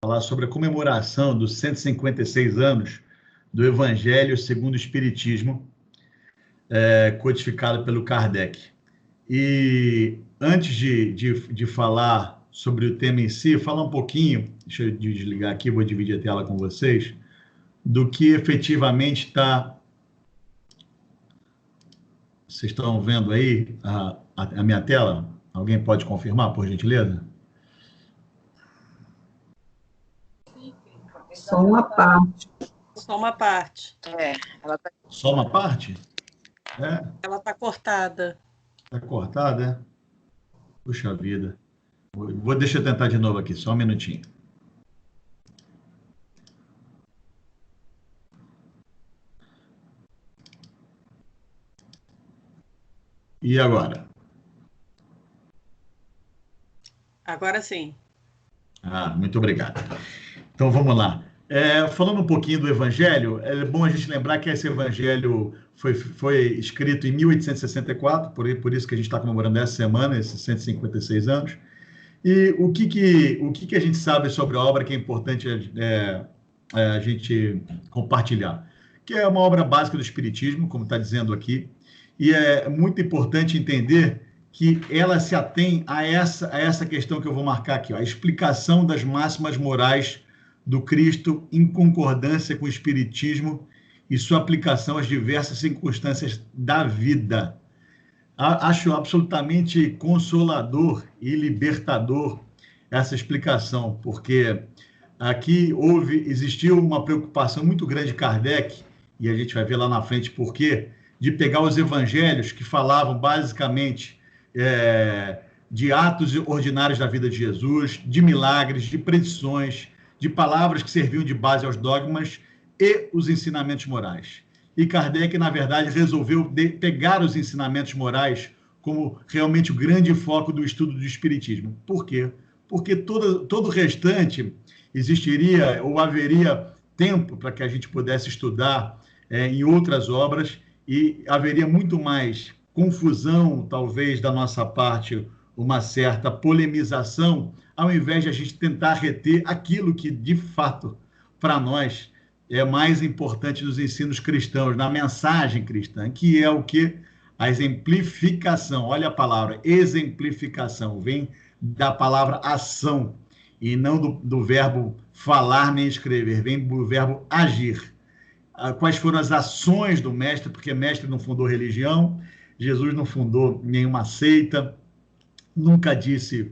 falar sobre a comemoração dos 156 anos do Evangelho segundo o Espiritismo, codificado pelo Kardec. E antes de falar sobre o tema em si, falar um pouquinho, deixa eu desligar aqui, vou dividir a tela com vocês, do que efetivamente está... Vocês estão vendo aí a minha tela? Alguém pode confirmar, por gentileza? Só uma parte. Só uma parte. Só uma parte? Ela está cortada. Está cortada, é? Puxa vida. Deixa eu tentar de novo aqui, só um minutinho. E agora? Agora sim. Muito obrigado. Então, vamos lá. Falando um pouquinho do Evangelho, é bom a gente lembrar que esse Evangelho foi escrito em 1864, por isso que a gente está comemorando essa semana, esses 156 anos. E o que a gente sabe sobre a obra que é importante a gente compartilhar? Que é uma obra básica do Espiritismo, como está dizendo aqui, e é muito importante entender que ela se atém a essa questão que eu vou marcar aqui, a explicação das máximas morais do Cristo em concordância com o Espiritismo e sua aplicação às diversas circunstâncias da vida. Acho absolutamente consolador e libertador essa explicação, porque aqui existiu uma preocupação muito grande de Kardec, e a gente vai ver lá na frente por quê, de pegar os evangelhos que falavam basicamente de atos ordinários da vida de Jesus, de milagres, de predições, de palavras que serviam de base aos dogmas e os ensinamentos morais. E Kardec, na verdade, resolveu pegar os ensinamentos morais como realmente o grande foco do estudo do Espiritismo. Por quê? Porque todo o restante existiria ou haveria tempo para que a gente pudesse estudar em outras obras e haveria muito mais confusão, talvez, da nossa parte, uma certa polemização, ao invés de a gente tentar reter aquilo que, de fato, para nós, é mais importante dos ensinos cristãos, na mensagem cristã, que é o quê? A exemplificação. Olha a palavra, exemplificação, vem da palavra ação, e não do verbo falar nem escrever, vem do verbo agir. Quais foram as ações do mestre, porque mestre não fundou religião, Jesus não fundou nenhuma seita, nunca disse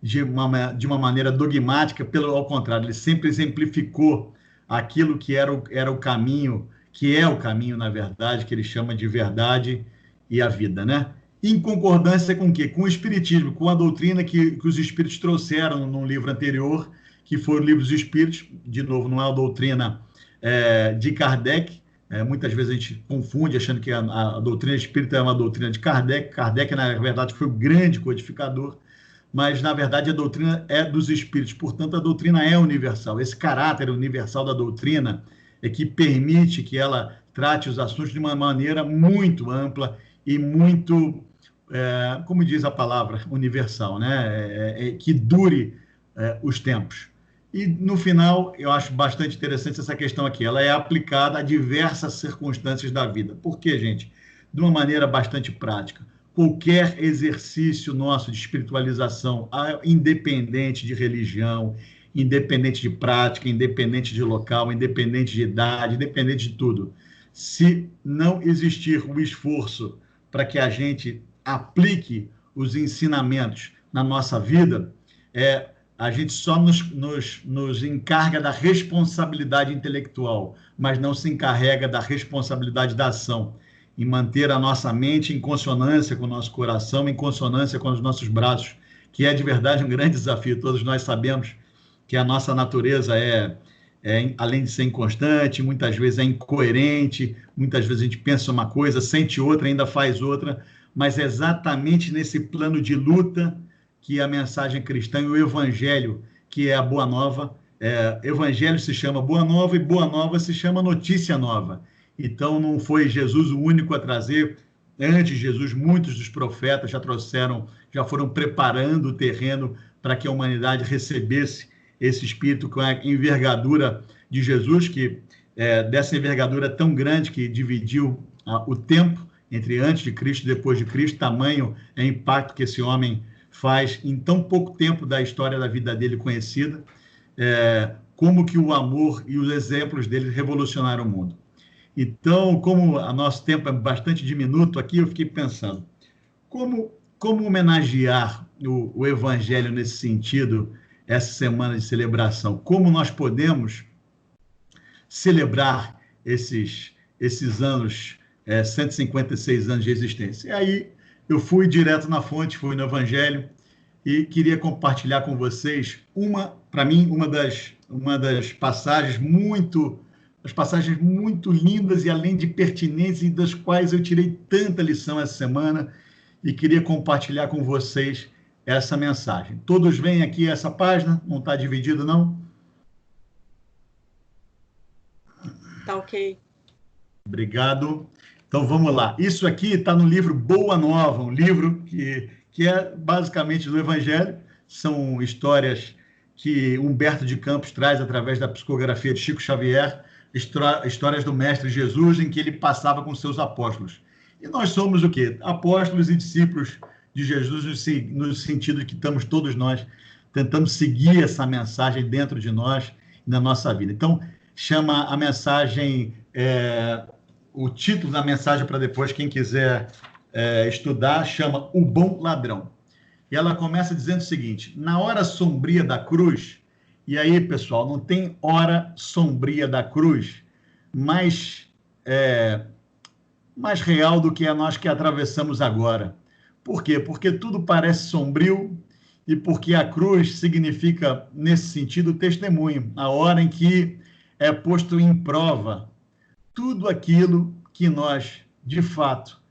de uma maneira dogmática, ao contrário, ele sempre exemplificou aquilo que era o caminho, que é o caminho, na verdade, que ele chama de verdade e a vida, né? Em concordância com o quê? Com o Espiritismo, com a doutrina que os Espíritos trouxeram num livro anterior, que foi o Livro dos Espíritos, de novo, não é a doutrina de Kardec, muitas vezes a gente confunde achando que a doutrina espírita é uma doutrina de Kardec. Kardec, na verdade, foi o grande codificador, mas, na verdade, a doutrina é dos espíritos, portanto, a doutrina é universal. Esse caráter universal da doutrina é que permite que ela trate os assuntos de uma maneira muito ampla e muito, como diz a palavra, universal, né? Que dure os tempos. E, no final, eu acho bastante interessante essa questão aqui. Ela é aplicada a diversas circunstâncias da vida. Por quê, gente? De uma maneira bastante prática. Qualquer exercício nosso de espiritualização, independente de religião, independente de prática, independente de local, independente de idade, independente de tudo, se não existir o esforço para que a gente aplique os ensinamentos na nossa vida, a gente só nos encarga da responsabilidade intelectual, mas não se encarrega da responsabilidade da ação, em manter a nossa mente em consonância com o nosso coração, em consonância com os nossos braços, que é de verdade um grande desafio. Todos nós sabemos que a nossa natureza além de ser inconstante, muitas vezes é incoerente, muitas vezes a gente pensa uma coisa, sente outra, ainda faz outra, mas é exatamente nesse plano de luta que a mensagem cristã e o evangelho, que é a Boa Nova, evangelho se chama Boa Nova e Boa Nova se chama Notícia Nova. Então, não foi Jesus o único a trazer. Antes de Jesus, muitos dos profetas já foram preparando o terreno para que a humanidade recebesse esse espírito com a envergadura de Jesus, que dessa envergadura tão grande que dividiu o tempo entre antes de Cristo e depois de Cristo, tamanho é o impacto que esse homem faz em tão pouco tempo da história da vida dele conhecida, como que o amor e os exemplos dele revolucionaram o mundo. Então, como o nosso tempo é bastante diminuto aqui, eu fiquei pensando, como homenagear o Evangelho nesse sentido, essa semana de celebração? Como nós podemos celebrar esses anos, 156 anos de existência? E aí eu fui direto na fonte, fui no Evangelho e queria compartilhar com vocês para mim, uma das passagens muito lindas e além de pertinentes e das quais eu tirei tanta lição essa semana e queria compartilhar com vocês essa mensagem. Todos veem aqui essa página? Não está dividido, não? Tá ok. Obrigado. Então, vamos lá. Isso aqui está no livro Boa Nova, um livro que é basicamente do Evangelho. São histórias que Humberto de Campos traz através da psicografia de Chico Xavier, histórias do Mestre Jesus, em que ele passava com seus apóstolos. E nós somos o quê? Apóstolos e discípulos de Jesus, no sentido de que estamos todos nós tentando seguir essa mensagem dentro de nós e na nossa vida. Então, chama a mensagem, o título da mensagem para depois, quem quiser estudar, chama O Bom Ladrão. E ela começa dizendo o seguinte: na hora sombria da cruz, e aí, pessoal, não tem hora sombria da cruz mais real do que a nós que atravessamos agora. Por quê? Porque tudo parece sombrio e porque a cruz significa, nesse sentido, testemunho, a hora em que é posto em prova tudo aquilo que nós, de fato,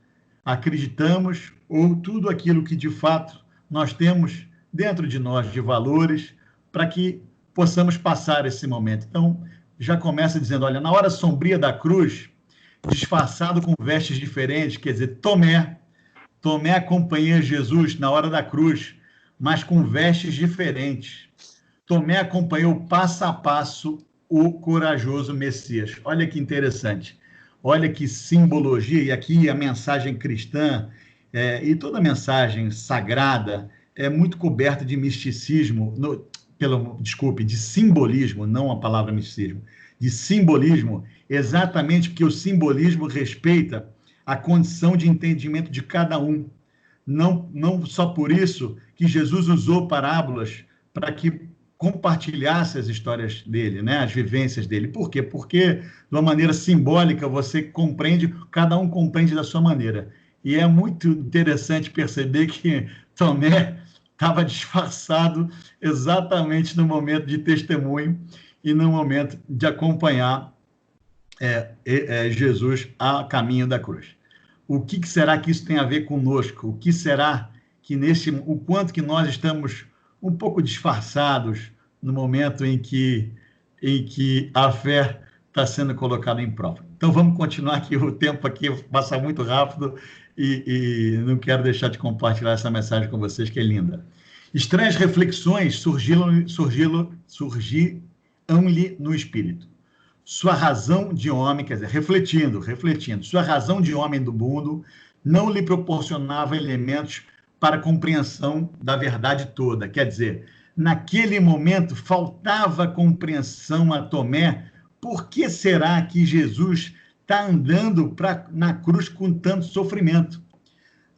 acreditamos ou tudo aquilo que, de fato, nós temos dentro de nós de valores para que possamos passar esse momento. Então, já começa dizendo, olha, na hora sombria da cruz, disfarçado com vestes diferentes, quer dizer, Tomé acompanhou Jesus na hora da cruz, mas com vestes diferentes. Tomé acompanhou passo a passo o corajoso Messias. Olha que interessante. Olha que simbologia, e aqui a mensagem cristã e toda a mensagem sagrada é muito coberta de misticismo, de simbolismo, não a palavra misticismo, de simbolismo, exatamente porque o simbolismo respeita a condição de entendimento de cada um. Não só por isso que Jesus usou parábolas para que compartilhasse as histórias dele, né? As vivências dele. Por quê? Porque, de uma maneira simbólica, você compreende, cada um compreende da sua maneira. E é muito interessante perceber que Tomé estava disfarçado exatamente no momento de testemunho e no momento de acompanhar Jesus a caminho da cruz. O que será que isso tem a ver conosco? O que será que o quanto que nós estamos um pouco disfarçados no momento em que a fé está sendo colocada em prova? Então vamos continuar aqui, o tempo aqui passa muito rápido e não quero deixar de compartilhar essa mensagem com vocês, que é linda. Estranhas reflexões surgiram-lhe no espírito. Sua razão de homem, quer dizer, refletindo, sua razão de homem do mundo não lhe proporcionava elementos para a compreensão da verdade toda. Quer dizer, naquele momento faltava compreensão a Tomé. Por que será que Jesus está andando na cruz com tanto sofrimento?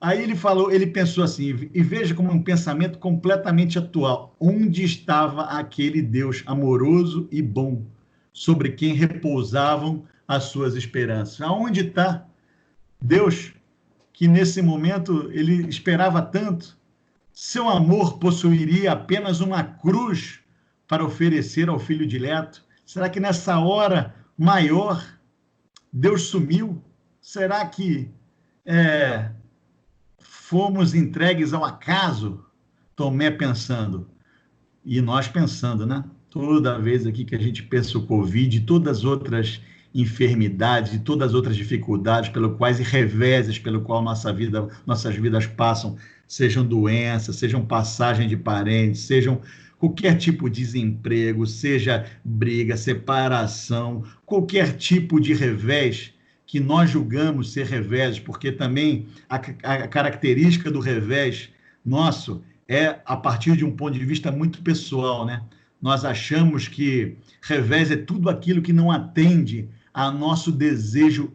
Aí ele pensou assim, e veja como um pensamento completamente atual. Onde estava aquele Deus amoroso e bom, sobre quem repousavam as suas esperanças? Aonde está Deus, que nesse momento ele esperava tanto? Seu amor possuiria apenas uma cruz para oferecer ao filho dileto? Será que nessa hora maior Deus sumiu? Será que fomos entregues ao acaso? Tomé pensando, e nós pensando, né? Toda vez aqui que a gente pensa o Covid, todas as outras enfermidades, todas as outras dificuldades pelo quais e reveses pelo qual nossas vidas passam, sejam doenças, sejam passagem de parentes, sejam qualquer tipo de desemprego, seja briga, separação, qualquer tipo de revés que nós julgamos ser revés, porque também a característica do revés nosso é a partir de um ponto de vista muito pessoal, né? Nós achamos que revés é tudo aquilo que não atende ao nosso desejo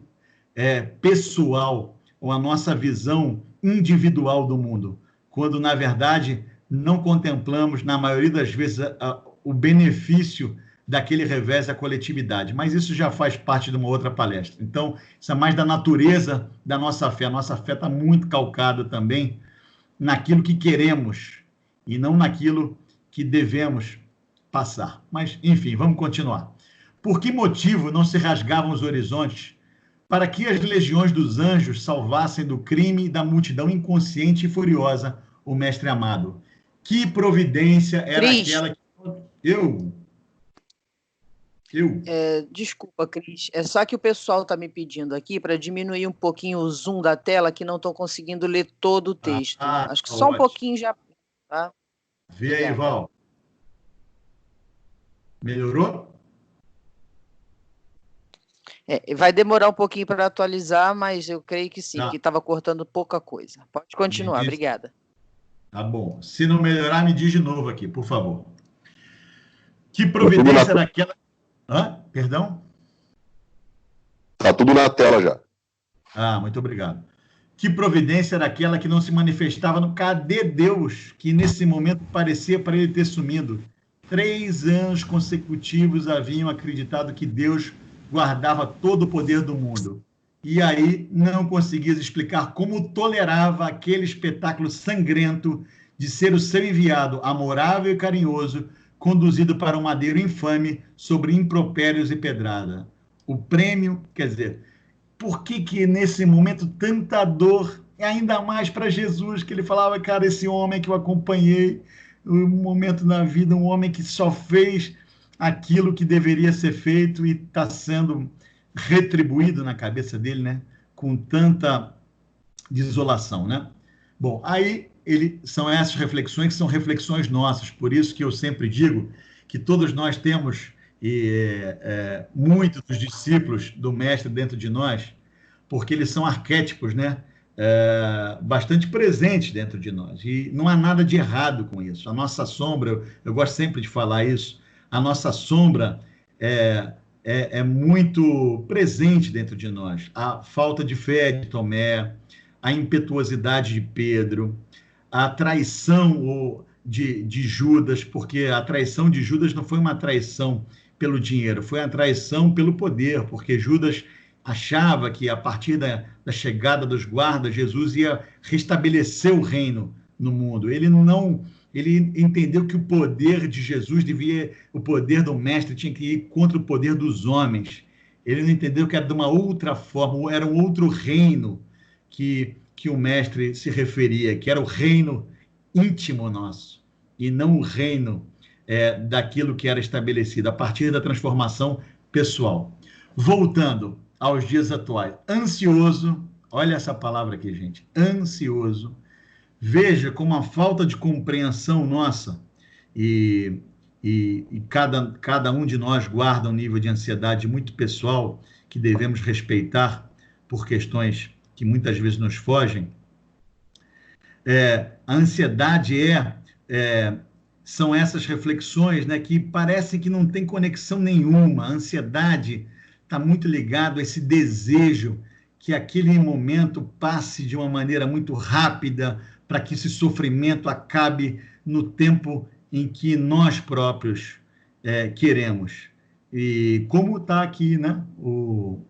pessoal ou a nossa visão individual do mundo, quando, na verdade, não contemplamos, na maioria das vezes, o benefício daquele revés à coletividade. Mas isso já faz parte de uma outra palestra. Então, isso é mais da natureza da nossa fé. A nossa fé está muito calcada também naquilo que queremos e não naquilo que devemos passar. Mas, enfim, vamos continuar. Por que motivo não se rasgavam os horizontes para que as legiões dos anjos salvassem do crime e da multidão inconsciente e furiosa o mestre amado? Que providência era aquela que... Eu? Desculpa, Cris. É só que o pessoal está me pedindo aqui para diminuir um pouquinho o zoom da tela, que não estou conseguindo ler todo o texto. Acho que só um pouquinho já... Tá? Vê aí, Val. Melhorou? Vai demorar um pouquinho para atualizar, mas eu creio que sim, que estava cortando pouca coisa. Pode continuar, obrigada. Tá bom. Se não melhorar, me diz de novo aqui, por favor. Que providência daquela... Perdão? Está tudo na tela já. Muito obrigado. Que providência era aquela que não se manifestava no... Cadê Deus, que nesse momento parecia para ele ter sumido? 3 anos consecutivos haviam acreditado que Deus guardava todo o poder do mundo. E aí não conseguias explicar como tolerava aquele espetáculo sangrento de ser o seu enviado, amorável e carinhoso, conduzido para um madeiro infame sobre impropérios e pedrada. O prêmio, quer dizer, por que nesse momento tanta dor, e ainda mais para Jesus, que ele falava, cara, esse homem que eu acompanhei, um momento na vida, um homem que só fez aquilo que deveria ser feito e está sendo retribuído na cabeça dele, né? Com tanta desolação, né? Bom, aí são essas reflexões que são reflexões nossas, por isso que eu sempre digo que todos nós temos muitos dos discípulos do mestre dentro de nós, porque eles são arquétipos, né? Bastante presentes dentro de nós, e não há nada de errado com isso. A nossa sombra, eu gosto sempre de falar isso, a nossa sombra é muito presente dentro de nós. A falta de fé de Tomé, a impetuosidade de Pedro, a traição de Judas, porque a traição de Judas não foi uma traição pelo dinheiro, foi uma traição pelo poder, porque Judas achava que a partir da chegada dos guardas, Jesus ia restabelecer o reino no mundo. Ele entendeu que o poder de Jesus o poder do mestre tinha que ir contra o poder dos homens. Ele não entendeu que era de uma outra forma, era um outro reino que o mestre se referia, que era o reino íntimo nosso, e não o reino daquilo que era estabelecido, a partir da transformação pessoal. Voltando aos dias atuais, ansioso, olha essa palavra aqui, gente, ansioso. Veja como a falta de compreensão nossa, e cada um de nós guarda um nível de ansiedade muito pessoal, que devemos respeitar por questões que muitas vezes nos fogem. A ansiedade são essas reflexões, né, que parecem que não tem conexão nenhuma. A ansiedade está muito ligado a esse desejo que aquele momento passe de uma maneira muito rápida, para que esse sofrimento acabe no tempo em que nós próprios queremos. E como está aqui, né, o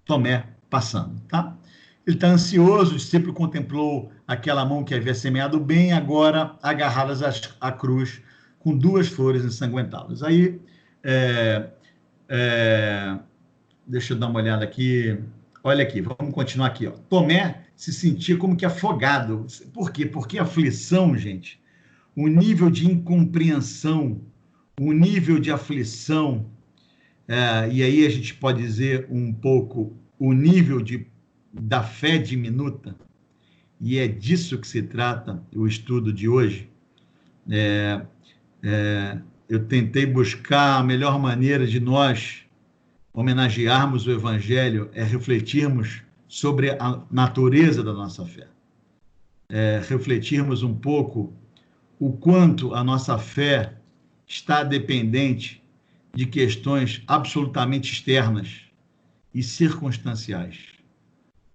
Tomé passando, tá? Ele está ansioso, o discípulo contemplou aquela mão que havia semeado bem, agora agarradas à cruz, com 2 flores ensanguentadas. Aí, deixa eu dar uma olhada aqui. Olha aqui, vamos continuar aqui. Ó. Tomé se sentia como que afogado. Por quê? Porque a aflição, gente, o nível de incompreensão, o nível de aflição, e aí a gente pode dizer um pouco o nível da fé diminuta, e é disso que se trata o estudo de hoje. Eu tentei buscar a melhor maneira de nós homenagearmos o Evangelho, refletirmos sobre a natureza da nossa fé. Refletirmos um pouco o quanto a nossa fé está dependente de questões absolutamente externas e circunstanciais.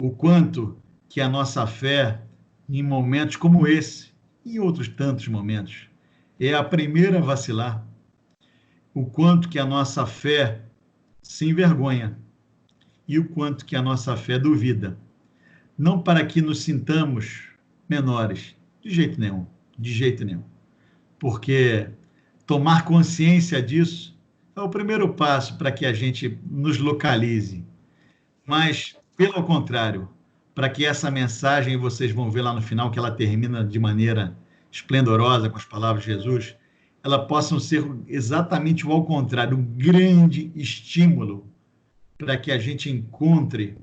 O quanto que a nossa fé, em momentos como esse, e em outros tantos momentos, é a primeira a vacilar. O quanto que a nossa fé se envergonha e o quanto que a nossa fé duvida. Não para que nos sintamos menores, de jeito nenhum, de jeito nenhum. Porque tomar consciência disso é o primeiro passo para que a gente nos localize. Mas, pelo contrário, para que essa mensagem, vocês vão ver lá no final, que ela termina de maneira esplendorosa com as palavras de Jesus, ela possa ser exatamente o ao contrário, um grande estímulo para que a gente encontre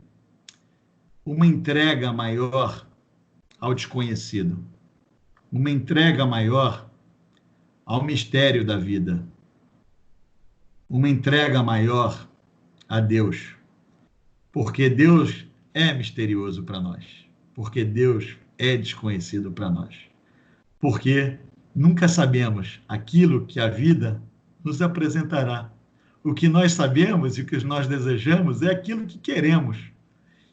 uma entrega maior ao desconhecido, uma entrega maior ao mistério da vida, uma entrega maior a Deus, porque Deus é misterioso para nós, porque Deus é desconhecido para nós, porque nunca sabemos aquilo que a vida nos apresentará. O que nós sabemos e o que nós desejamos é aquilo que queremos.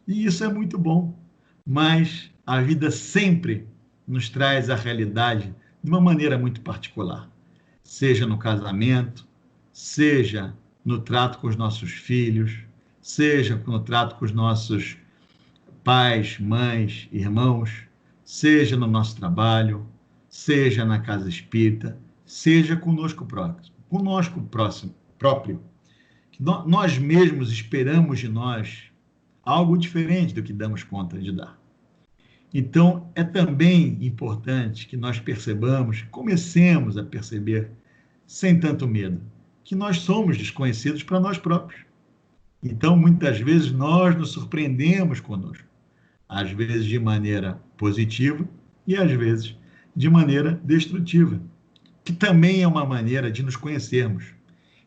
E isso é muito bom. Mas a vida sempre nos traz a realidade de uma maneira muito particular. Seja no casamento, seja no trato com os nossos filhos, seja no trato com os nossos pais, mães, irmãos, seja no nosso trabalho, seja na casa espírita, seja conosco próprio. Nós mesmos esperamos de nós algo diferente do que damos conta de dar. Então, é também importante que nós percebamos, comecemos a perceber, sem tanto medo, que nós somos desconhecidos para nós próprios. Então, muitas vezes, nós nos surpreendemos conosco, às vezes de maneira positiva e às vezes de maneira destrutiva, que também é uma maneira de nos conhecermos.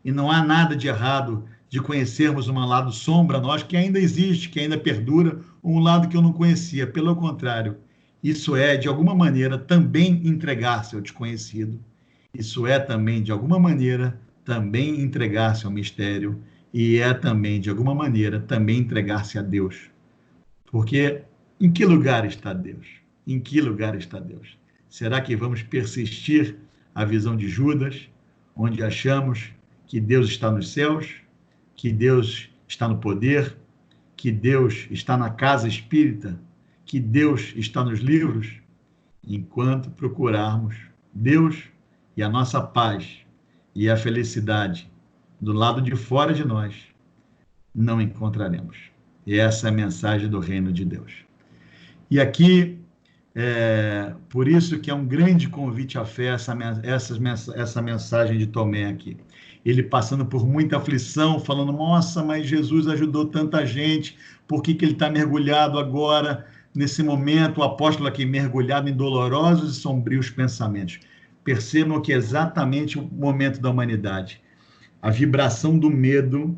E não há nada de errado de conhecermos um lado sombra nós que ainda existe, que ainda perdura, um lado que eu não conhecia. Pelo contrário, isso é, de alguma maneira, também entregar-se ao desconhecido. Isso é também, de alguma maneira, também entregar-se ao mistério. E é também, de alguma maneira, também entregar-se a Deus. Porque em que lugar está Deus? Em que lugar está Deus? Será que vamos persistir a visão de Judas, onde achamos que Deus está nos céus, que Deus está no poder, que Deus está na casa espírita, que Deus está nos livros, enquanto procurarmos Deus e a nossa paz e a felicidade do lado de fora de nós, não encontraremos. E essa é a mensagem do reino de Deus. E aqui, por isso que é um grande convite à fé essa mensagem de Tomé aqui. Ele passando por muita aflição, falando, nossa, mas Jesus ajudou tanta gente, por que ele está mergulhado agora, nesse momento, o apóstolo aqui mergulhado em dolorosos e sombrios pensamentos. Percebam que é exatamente o momento da humanidade. A vibração do medo,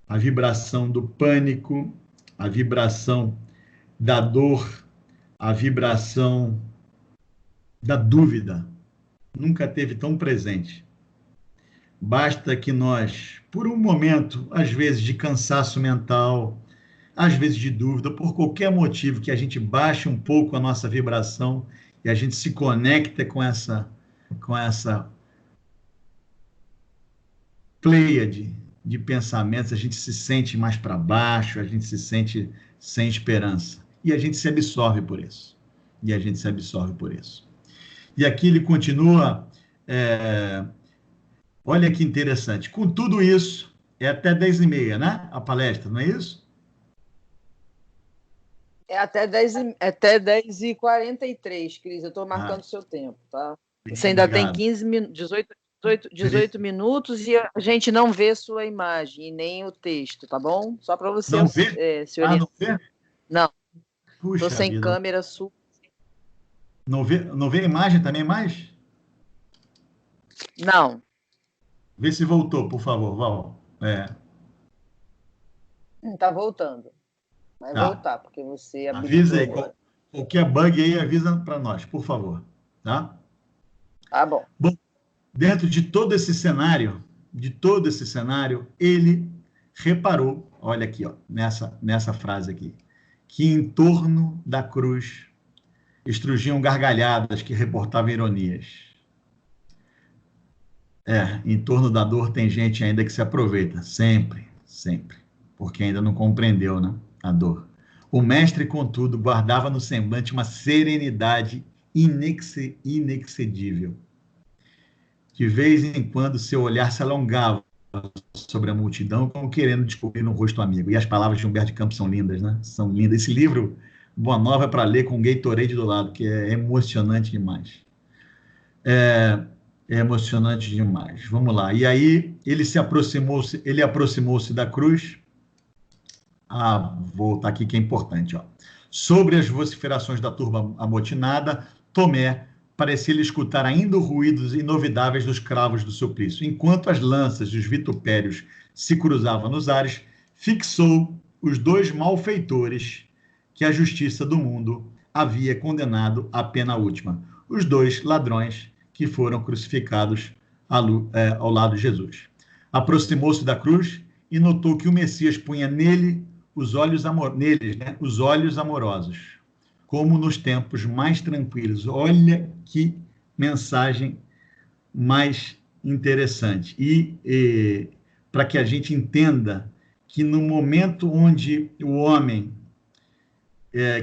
a vibração do pânico, a vibração da dor, a vibração da dúvida, nunca teve tão presente. Basta que nós, por um momento, às vezes de cansaço mental, às vezes de dúvida, por qualquer motivo, que a gente baixe um pouco a nossa vibração e a gente se conecta com essa pleiade de pensamentos, a gente se sente mais para baixo, a gente se sente sem esperança. E a gente se absorve por isso. E aqui ele continua... Olha que interessante. Com tudo isso, é até 10h30, né? A palestra, não é isso? É até 10h43, Cris. Eu estou marcando o seu tempo, tá? Você ainda tem 18 minutos e a gente não vê sua imagem e nem o texto, tá bom? Só para você... Não vê? Não vê? Não. Estou sem vida. Câmera sua. Não vê a imagem também mais? Não. Vê se voltou, por favor, Val. Tá voltando. Vai voltar, porque você avisa aí. Qualquer bug aí, avisa para nós, por favor. Tá? Tá bom. Bom, dentro de todo esse cenário, ele reparou, olha aqui, ó, nessa frase aqui, que em torno da cruz estrugiam gargalhadas que reportavam ironias. Em torno da dor tem gente ainda que se aproveita, sempre, porque ainda não compreendeu, né, a dor. O mestre, contudo, guardava no semblante uma serenidade inexcedível. De vez em quando, seu olhar se alongava sobre a multidão, como querendo descobrir um rosto amigo. E as palavras de Humberto de Campos são lindas, né? São lindas. Esse livro, Boa Nova, é para ler com um Gatorade do lado, que é emocionante demais. É emocionante demais. Vamos lá. E aí, ele aproximou-se da cruz. Vou voltar aqui que é importante. Ó. Sobre as vociferações da turba amotinada, Tomé parecia-lhe escutar ainda ruídos inovidáveis dos cravos do suplício. Enquanto as lanças e os vitupérios se cruzavam nos ares, fixou os 2 malfeitores que a justiça do mundo havia condenado à pena última. Os 2 ladrões que foram crucificados ao lado de Jesus. Aproximou-se da cruz e notou que o Messias punha neles os olhos amorosos, como nos tempos mais tranquilos. Olha que mensagem mais interessante. E para que a gente entenda que no momento onde o homem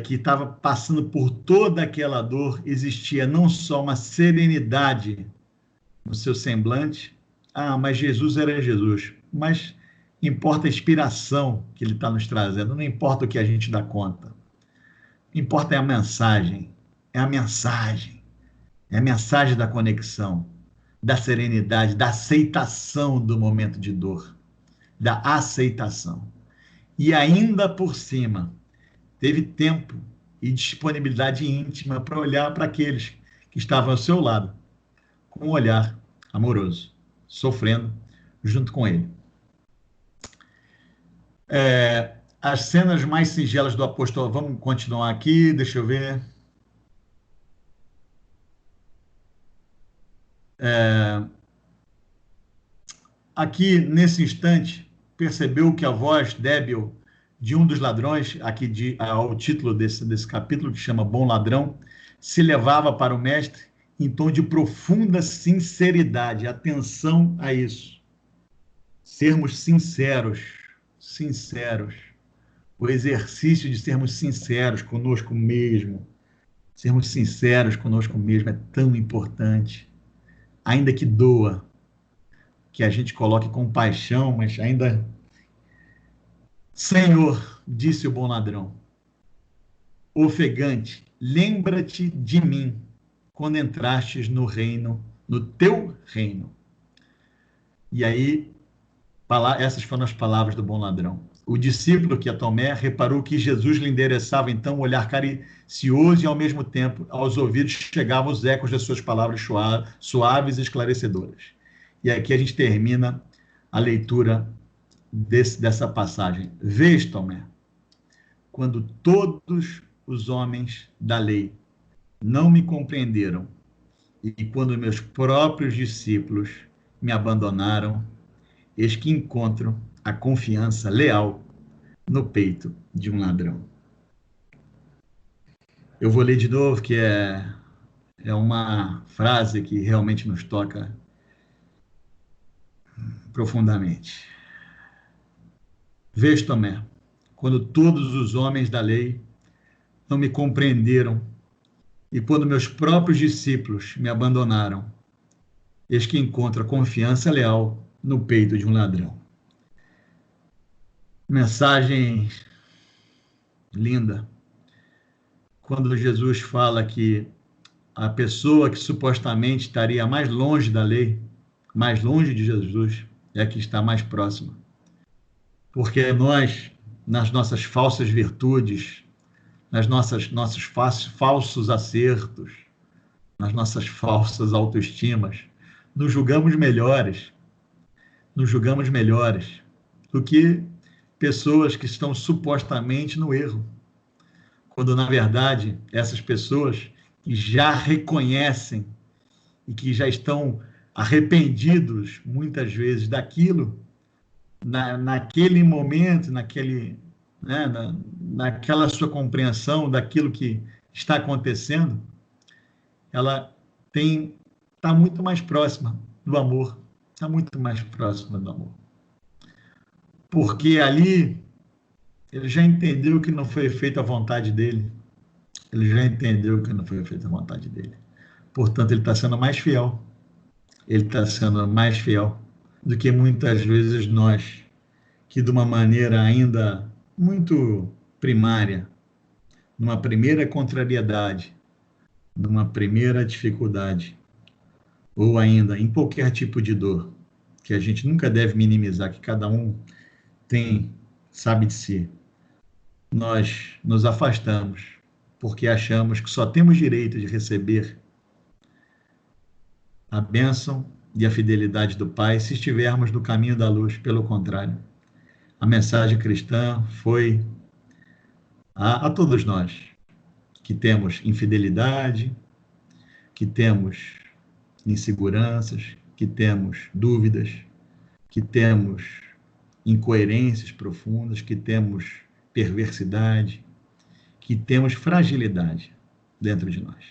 que estava passando por toda aquela dor, existia não só uma serenidade no seu semblante, mas Jesus era Jesus, mas importa a inspiração que ele está nos trazendo, não importa o que a gente dá conta. Importa a mensagem da conexão, da serenidade, da aceitação do momento de dor, da aceitação. E ainda por cima, teve tempo e disponibilidade íntima para olhar para aqueles que estavam ao seu lado, com um olhar amoroso, sofrendo junto com ele. As cenas mais singelas do apóstolo, vamos continuar aqui, deixa eu ver. Aqui, nesse instante, percebeu que a voz débil de um dos ladrões, aqui ao título desse capítulo, que chama Bom Ladrão, se levava para o mestre em tom de profunda sinceridade. Atenção a isso. Sermos sinceros. O exercício de sermos sinceros conosco mesmo. Sermos sinceros conosco mesmo é tão importante. Ainda que doa, que a gente coloque compaixão, mas ainda... Senhor, disse o bom ladrão, ofegante, lembra-te de mim quando entrastes no teu reino. E aí, essas foram as palavras do bom ladrão. O discípulo, que é Tomé, reparou que Jesus lhe endereçava então um olhar caricioso e, ao mesmo tempo, aos ouvidos chegavam os ecos das suas palavras suaves e esclarecedoras. E aqui a gente termina a leitura dessa passagem. Vês, Tomé, quando todos os homens da lei não me compreenderam e quando meus próprios discípulos me abandonaram, eis que encontro a confiança leal no peito de um ladrão. Eu vou ler de novo, que é uma frase que realmente nos toca profundamente. Vês, Tomé, quando todos os homens da lei não me compreenderam e quando meus próprios discípulos me abandonaram, eis que encontro a confiança leal no peito de um ladrão. Mensagem linda. Quando Jesus fala que a pessoa que supostamente estaria mais longe da lei, mais longe de Jesus, é a que está mais próxima. Porque nós, nas nossas falsas virtudes, nas nossos falsos acertos, nas nossas falsas autoestimas, nos julgamos melhores do que pessoas que estão supostamente no erro, quando, na verdade, essas pessoas já reconhecem e que já estão arrependidos, muitas vezes, daquilo, naquele momento, naquela sua compreensão daquilo que está acontecendo, ela está muito mais próxima do amor, está muito mais próxima do amor. Porque ali ele já entendeu que não foi feita a vontade dele. Ele já entendeu que não foi feita a vontade dele. Portanto, ele está sendo mais fiel. Ele está sendo mais fiel do que muitas vezes nós, que de uma maneira ainda muito primária, numa primeira contrariedade, numa primeira dificuldade, ou ainda em qualquer tipo de dor, que a gente nunca deve minimizar, que cada um sabe de si, nós nos afastamos, porque achamos que só temos direito de receber a bênção e a fidelidade do Pai se estivermos no caminho da luz. Pelo contrário, a mensagem cristã foi a todos nós que temos infidelidade, que temos inseguranças, que temos dúvidas, que temos incoerências profundas, que temos perversidade, que temos fragilidade dentro de nós.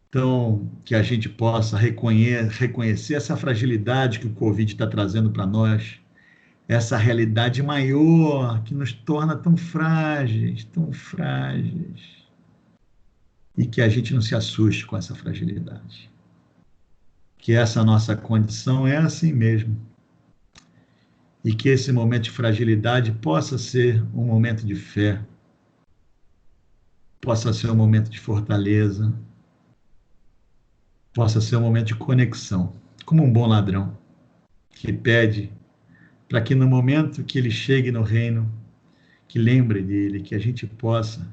Então, que a gente possa reconhecer essa fragilidade que o Covid está trazendo para nós, essa realidade maior que nos torna tão frágeis, e que a gente não se assuste com essa fragilidade. Que essa nossa condição é assim mesmo. E que esse momento de fragilidade possa ser um momento de fé, possa ser um momento de fortaleza, possa ser um momento de conexão, como um bom ladrão, que pede para que no momento que ele chegue no reino, que lembre dele, que a gente possa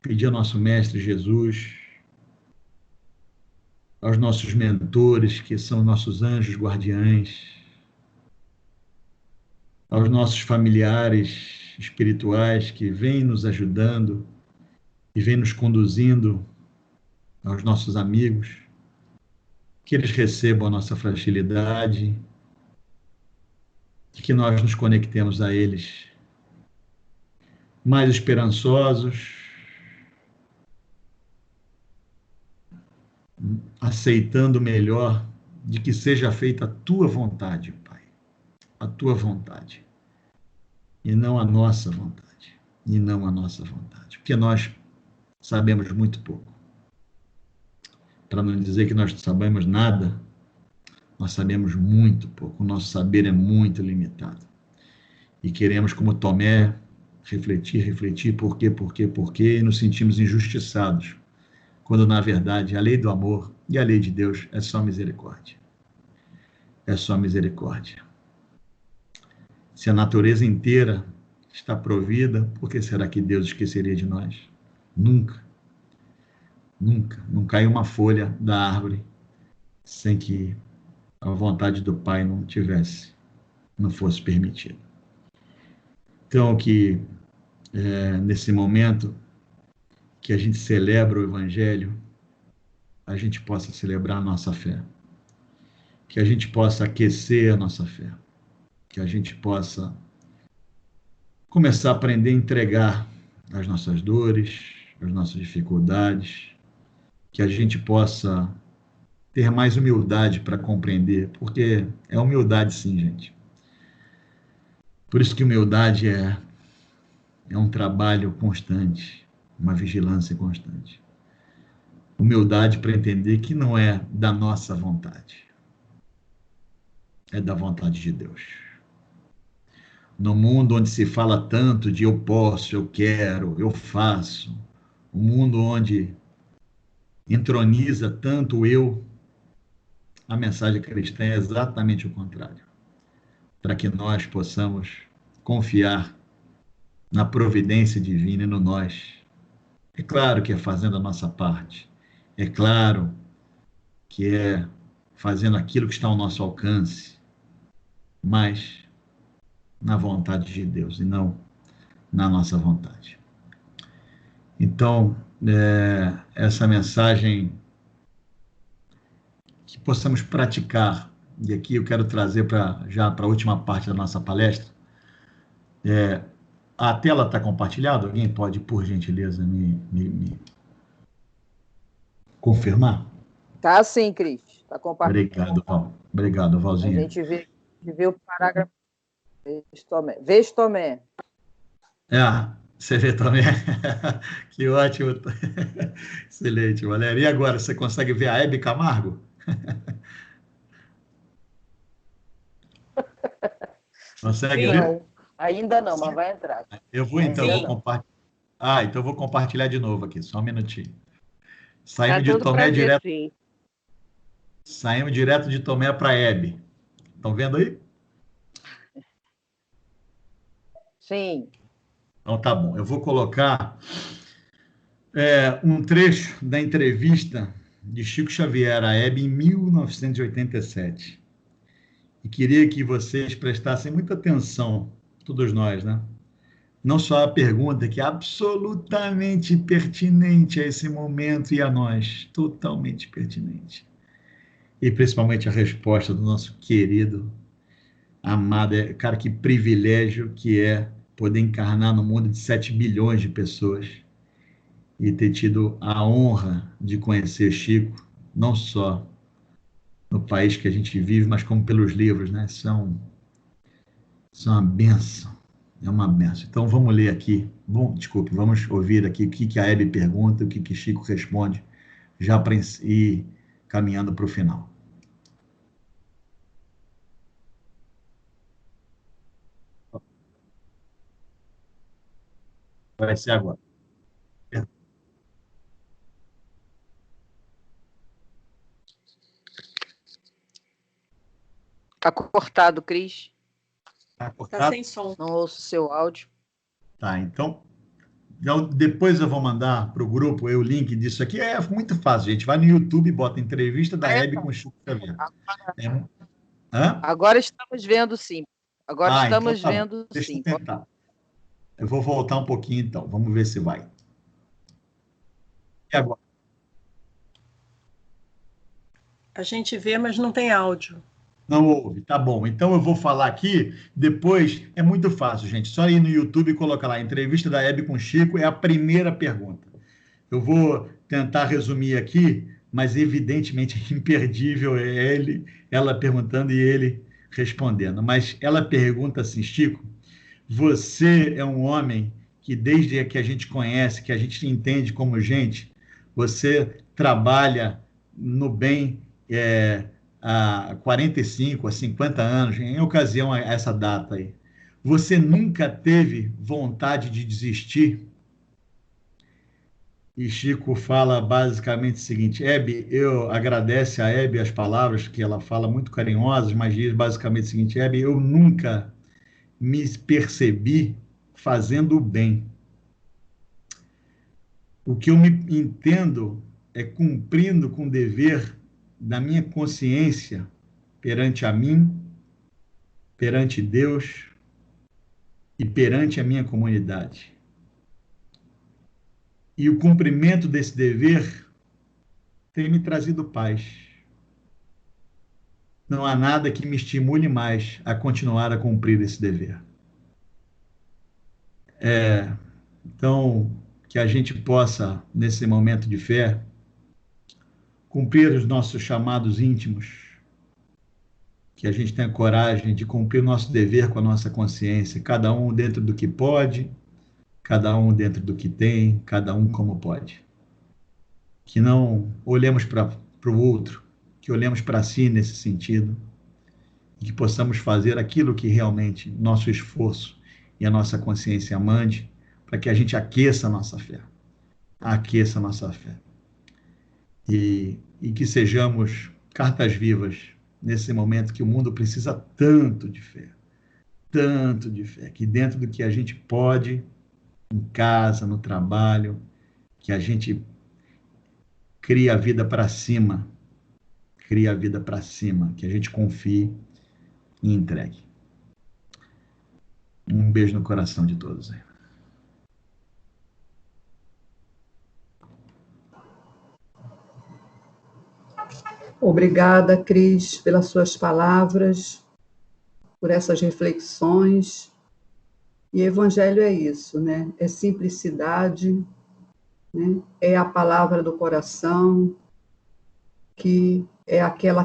pedir ao nosso Mestre Jesus, aos nossos mentores, que são nossos anjos guardiães, aos nossos familiares espirituais que vêm nos ajudando e vêm nos conduzindo, aos nossos amigos, que eles recebam a nossa fragilidade e que nós nos conectemos a eles mais esperançosos, aceitando melhor de que seja feita a tua vontade, Pai, a tua vontade, e não a nossa vontade, porque nós sabemos muito pouco. Para não dizer que nós sabemos nada, nós sabemos muito pouco, o nosso saber é muito limitado. E queremos, como Tomé, refletir, por quê, e nos sentimos injustiçados, quando, na verdade, a lei do amor e a lei de Deus é só misericórdia. É só misericórdia. Se a natureza inteira está provida, por que será que Deus esqueceria de nós? Nunca. Não cai uma folha da árvore sem que a vontade do Pai não fosse permitida. Então, que nesse momento que a gente celebra o Evangelho, a gente possa celebrar a nossa fé, que a gente possa aquecer a nossa fé, que a gente possa começar a aprender a entregar as nossas dores, as nossas dificuldades, que a gente possa ter mais humildade para compreender, porque é humildade sim, gente. Por isso que humildade é um trabalho constante, uma vigilância constante. Humildade para entender que não é da nossa vontade, é da vontade de Deus. No mundo onde se fala tanto de eu posso, eu quero, eu faço, um mundo onde entroniza tanto o eu, a mensagem cristã é exatamente o contrário. Para que nós possamos confiar na providência divina e no nós. É claro que é fazendo a nossa parte. É claro que é fazendo aquilo que está ao nosso alcance, mas na vontade de Deus e não na nossa vontade. Então, essa mensagem que possamos praticar, e aqui eu quero trazer já para a última parte da nossa palestra. A tela está compartilhada? Alguém pode, por gentileza, me confirmar? Tá sim, Cris. Está compartilhado. Obrigado, Valzinha. A gente vê o parágrafo. Vês, Tomé. Você vê também. Que ótimo. Excelente, Valéria. E agora, você consegue ver a Hebe Camargo? Consegue ver? Ainda não, mas vai entrar. Eu vou compartilhar. Então eu vou compartilhar de novo aqui, só um minutinho. Saímos de Tomé direto. Saímos direto de Tomé para Hebe. Estão vendo aí? Sim. Então tá bom. Eu vou colocar um trecho da entrevista de Chico Xavier à Hebe em 1987. E queria que vocês prestassem muita atenção, todos nós, né? Não só a pergunta, que é absolutamente pertinente a esse momento e a nós, totalmente pertinente. E principalmente a resposta do nosso querido, amado, cara, que privilégio que é poder encarnar no mundo de 7 bilhões de pessoas e ter tido a honra de conhecer Chico, não só no país que a gente vive, mas como pelos livros, né? São uma bênção, é uma bênção. Então vamos ler aqui, vamos ouvir aqui o que a Hebe pergunta, o que Chico responde, já para ir caminhando para o final. Vai ser agora. Está cortado, Cris. Está sem som. Não ouço o seu áudio. Tá, então depois eu vou mandar para o grupo o link disso aqui. É muito fácil, gente. Vai no YouTube e bota entrevista da Hebe com o Chico Xavier. Agora estamos vendo, sim. Agora estamos então vendo, Deixa sim. eu tentar. Eu vou voltar um pouquinho, então. Vamos ver se vai. E agora? A gente vê, mas não tem áudio. Não ouve, tá bom. Então eu vou falar aqui, depois é muito fácil, gente. Só ir no YouTube e colocar lá, entrevista da Hebe com Chico, é a primeira pergunta. Eu vou tentar resumir aqui, mas evidentemente é imperdível ela perguntando e ele respondendo. Mas ela pergunta assim, Chico, você é um homem que desde que a gente conhece, que a gente entende como gente, você trabalha no bem há 45, há 50 anos, em ocasião a essa data aí. Você nunca teve vontade de desistir? E Chico fala basicamente o seguinte, eu agradeço a Hebe as palavras que ela fala, muito carinhosas, mas diz basicamente o seguinte, Hebe, eu nunca me percebi fazendo o bem. O que eu me entendo é cumprindo com o dever da minha consciência perante a mim, perante Deus e perante a minha comunidade. E o cumprimento desse dever tem me trazido paz. Não há nada que me estimule mais a continuar a cumprir esse dever. Então, que a gente possa, nesse momento de fé, cumprir os nossos chamados íntimos, que a gente tenha coragem de cumprir o nosso dever com a nossa consciência, cada um dentro do que pode, cada um dentro do que tem, cada um como pode. Que não olhemos para o outro, que olhemos para si nesse sentido, e que possamos fazer aquilo que realmente nosso esforço e a nossa consciência mande, para que a gente aqueça a nossa fé. Aqueça a nossa fé. E que sejamos cartas vivas nesse momento que o mundo precisa tanto de fé, que dentro do que a gente pode, em casa, no trabalho, que a gente crie a vida para cima, crie a vida para cima, que a gente confie e entregue. Um beijo no coração de todos aí. Obrigada, Cris, pelas suas palavras, por essas reflexões. E Evangelho é isso, né? É simplicidade, né? É a palavra do coração, que é aquela